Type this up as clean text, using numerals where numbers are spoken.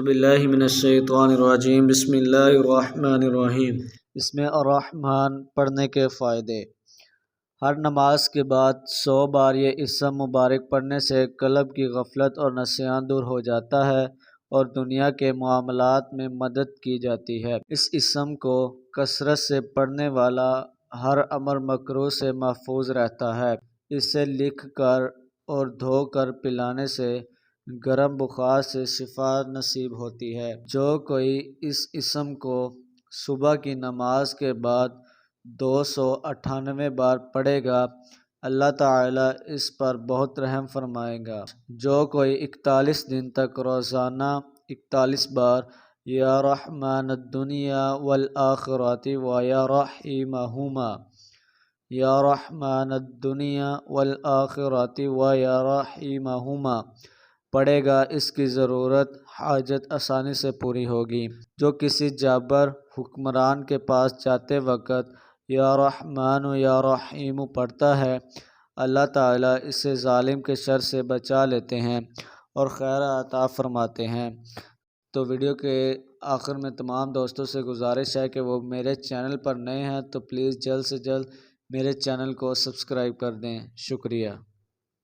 باللہ من الشیطان الرجیم بسم اللہ الرحمن الرحیم۔ اس میں الرحمن پڑھنے کے فائدے۔ ہر نماز کے بعد 100 بار یہ اسم مبارک پڑھنے سے قلب کی غفلت اور نسیان دور ہو جاتا ہے اور دنیا کے معاملات میں مدد کی جاتی ہے۔ اس اسم کو کثرت سے پڑھنے والا ہر امر مکروہ سے محفوظ رہتا ہے۔ اسے لکھ کر اور دھو کر پلانے سے گرم بخار سے شفا نصیب ہوتی ہے۔ جو کوئی اس اسم کو صبح کی نماز کے بعد 298 بار پڑھے گا، اللہ تعالیٰ اس پر بہت رحم فرمائے گا۔ جو کوئی 41 دن تک روزانہ 41 بار یا رحمن الدنیا والآخرۃ و یا رحیمہما، یا رحمن الدنیا والآخرۃ و یا رحیمہما پڑھے گا، اس کی ضرورت حاجت آسانی سے پوری ہوگی۔ جو کسی جابر حکمران کے پاس جاتے وقت یا رحمن یا رحیم پڑھتا ہے، اللہ تعالیٰ اسے ظالم کے شر سے بچا لیتے ہیں اور خیر عطا فرماتے ہیں۔ تو ویڈیو کے آخر میں تمام دوستوں سے گزارش ہے کہ وہ میرے چینل پر نئے ہیں تو پلیز جلد سے جلد میرے چینل کو سبسکرائب کر دیں۔ شکریہ۔